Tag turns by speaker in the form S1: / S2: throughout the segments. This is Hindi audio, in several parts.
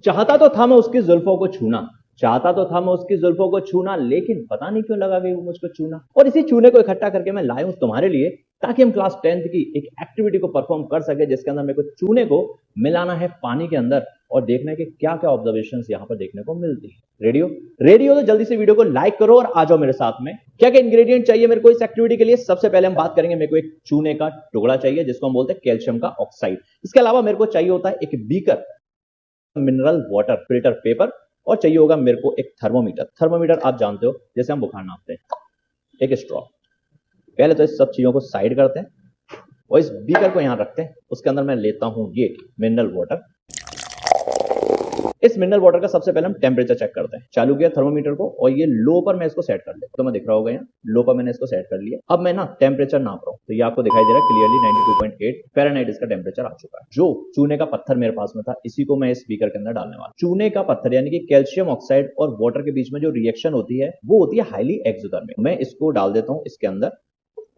S1: चाहता तो था मैं उसकी जुल्फों को छूना, चाहता तो था मैं उसकी जुल्फों को छूना, लेकिन पता नहीं क्यों लगा गई वो मुझको चूना। और इसी चूने को इकट्ठा करके मैं लाया हूं तुम्हारे लिए, ताकि हम क्लास 10th की एक एक्टिविटी को परफॉर्म कर सके, जिसके अंदर मेरे को चूने को मिलाना है पानी के अंदर और देखना है कि क्या क्या ऑब्जर्वेशंस यहां पर देखने को मिलती है। रेडी हो तो जल्दी से वीडियो को लाइक करो और आ जाओ मेरे साथ में। क्या क्या इंग्रेडिएंट चाहिए मेरे को इस एक्टिविटी के लिए? सबसे पहले हम बात करेंगे, मेरे को एक चूने का टुकड़ा चाहिए जिसको हम बोलते हैं कैल्शियम का ऑक्साइड। इसके अलावा मेरे को चाहिए होता है एक beaker mineral water filter paper, और चाहिए होगा मेरे को एक थर्मोमीटर। थर्मोमीटर आप जानते हो जैसे हम बुखार नापते हैं। एक स्ट्रॉ। पहले तो इस सब चीजों को साइड करते हैं और इस बीकर को यहां रखते हैं। उसके अंदर मैं लेता हूं ये मिनरल वाटर। इस मिनरल वाटर का सबसे पहले हम टेम्परेचर चेक करते हैं। चालू किया थर्मोमीटर को और ये लो पर मैं इसको सेट कर लेता हूं। तो मैं दिख रहा होगा यहाँ लो पर मैंने इसको सेट कर लिया। अब मैं ना टेम्परेचर नाप रहा हूं, तो ये आपको दिखाई दे रहा है क्लियरली 92.8 फ़ारेनहाइट इसका टेम्परेचर आ चुका है। जो चूने का पत्थर मेरे पास में था, इसी को मैं इस बीकर के अंदर डालने वाला। चूने का पत्थर यानी कि कैल्शियम ऑक्साइड और वाटर के बीच में जो रिएक्शन होती है वो होती है हाईली एक्सोथर्मिक। मैं इसको डाल देता हूं इसके अंदर।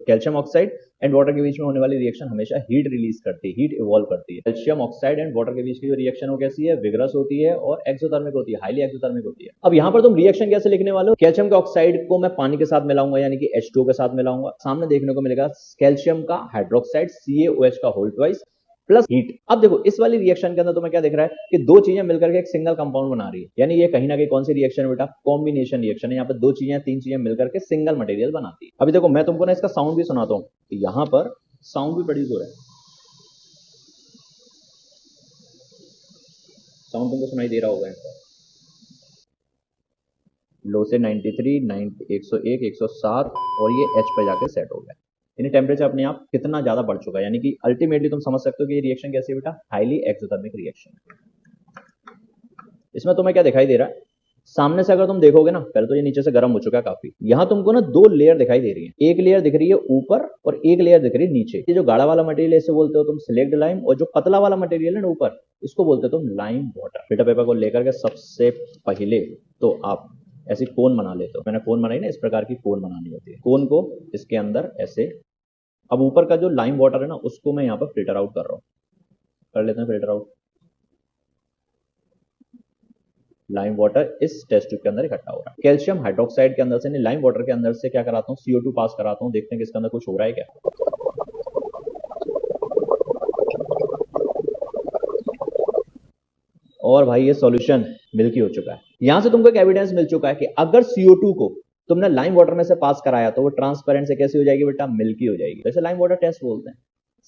S1: कैल्शियम ऑक्साइड एंड वाटर के बीच में होने वाली रिएक्शन हमेशा हीट रिलीज करती है, हीट इवॉल्व करती है। कैल्शियम ऑक्साइड एंड वाटर के बीच की जो रिएक्शन हो कैसी है, विग्रस होती है और एक्सोथर्मिक होती है, हाईली एक्सोथर्मिक होती है। अब यहाँ पर तुम रिएक्शन कैसे लिखने वाले हो? कैल्शियम के ऑक्साइड को मैं पानी के साथ मिलाऊंगा यानी कि H2O के साथ मिलाऊंगा। सामने देखने को मिलेगा कैल्शियम का हाइड्रोक्साइड CaOH का होल ट्वाइस प्लस हीट। अब देखो इस वाली रिएक्शन के अंदर तुम्हें क्या दिख रहा है कि दो चीजें मिलकर के एक सिंगल कंपाउंड बना रही है, यानी ये कहीं ना कहीं कौन सी रिएक्शन है बेटा? कॉम्बिनेशन रिएक्शन है। यहाँ पर दो चीजें तीन चीजें मिलकर के सिंगल मटेरियल बनाती है। अभी देखो मैं तुमको ना इसका साउंड भी सुनाता हूँ। यहाँ पर साउंड भी प्रोड्यूस हो रहा है। साउंड तुमको सुनाई दे रहा होगा। लो से 93, 101, 107 और ये H पे जाके सेट हो गया। यानी टेम्परेचर अपने आप कितना ज्यादा बढ़ चुका है, यानी कि अल्टीमेटली तुम समझ सकते हो कि ये रिएक्शन कैसी है बेटा? Highly exothermic reaction. इसमें तुम्हें क्या दिखाई दे रहा है? सामने से अगर तुम देखोगे ना, पहले तो ये नीचे से गर्म हो चुका है काफी। यहां तुमको ना दो लेयर दिखाई दे रही है। एक लेयर दिख रही है ऊपर और एक लेयर दिख रही है नीचे। ये जो गाढ़ा वाला मटेरियल है इसे बोलते हो तुम स्लेक्ड लाइम, और जो पतला वाला मटेरियल है ना ऊपर, इसको बोलते हो तुम लाइम वाटर। फिल्टर पेपर को लेकर के सबसे पहले तो आप ऐसी कोन बना लेते हो। मैंने कोन बनाई ना, इस प्रकार की कोन बनानी होती है। कोन को इसके अंदर ऐसे, अब ऊपर का जो लाइम वाटर है ना उसको मैं यहाँ पर फिल्टर आउट कर रहा हूँ। कर लेते हैं फिल्टर आउट। लाइम वाटर इस टेस्ट ट्यूब के अंदर इकट्ठा हो रहा है। कैल्शियम हाइड्रोक्साइड के अंदर से नहीं, लाइम वाटर के अंदर से क्या कराता हूँ? CO2 पास कराता हूँ। देखते हैं कि इसके अंदर कुछ हो रहा है क्या। और भाई ये सॉल्यूशन मिल्की हो चुका है। यहां से तुमको एक एविडेंस मिल चुका है कि अगर CO2 को तुमने लाइम वाटर में से पास कराया तो वो ट्रांसपेरेंट से कैसी हो जाएगी बेटा? मिल्की हो जाएगी। जैसे लाइम वाटर टेस्ट बोलते हैं।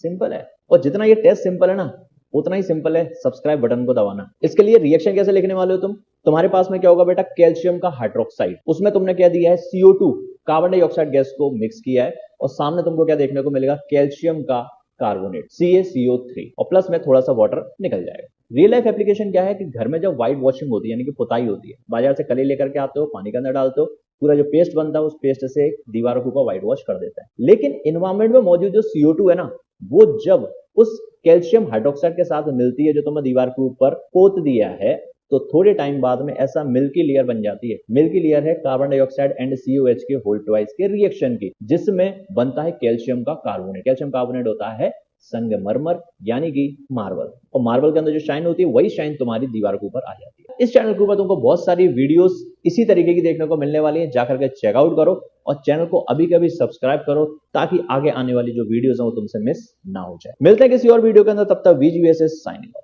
S1: सिंपल है। और जितना ये टेस्ट सिंपल है ना, उतना ही सिंपल है सब्सक्राइब बटन को दबाना। इसके लिए रिएक्शन कैसे लिखने वाले हो तुम? तुम्हारे पास में क्या होगा बेटा? कैल्शियम का हाइड्रोक्साइड, उसमें तुमने क्या दिया है? CO2 कार्बन डाइऑक्साइड गैस को मिक्स किया है, और सामने तुमको क्या देखने को मिलेगा? कैल्शियम का कार्बोनेट CaCO3, और प्लस में थोड़ा सा वाटर निकल जाएगा। रियल लाइफ एप्लीकेशन क्या है कि घर में जब व्हाइट वॉशिंग होती है यानी कि पुताई होती है, बाजार से कली लेकर के आते हो, पानी के अंदर डालते हो, पूरा जो पेस्ट बनता है उस पेस्ट से दीवारों के ऊपर व्हाइट वॉश कर देता है। लेकिन एनवायरमेंट में मौजूद जो CO2 है ना, वो जब उस कैल्शियम हाइड्रोक्साइड के साथ मिलती है जो तुमने दीवार के ऊपर पोत दिया है, तो थोड़े टाइम बाद में ऐसा मिल्की लेयर बन जाती है। मिल्की लेयर है कार्बन डाइऑक्साइड एंड COH के होल ट्वाइस के रिएक्शन की, जिसमें बनता है कैल्शियम का कार्बोनेट। कैल्शियम कार्बोनेट होता है संगमरमर यानी कि मार्बल, और मार्बल के अंदर जो शाइन होती है वही शाइन तुम्हारी दीवार के ऊपर आ जाती है। इस चैनल के ऊपर तुमको बहुत सारी वीडियोस इसी तरीके की देखने को मिलने वाली है। जाकर के चेकआउट करो और चैनल को अभी कभी सब्सक्राइब करो, ताकि आगे आने वाली जो वीडियोस हैं वो तुमसे मिस ना हो जाए। मिलते हैं किसी और वीडियो के अंदर, तब तक VGVSS साइनिंग ऑफ।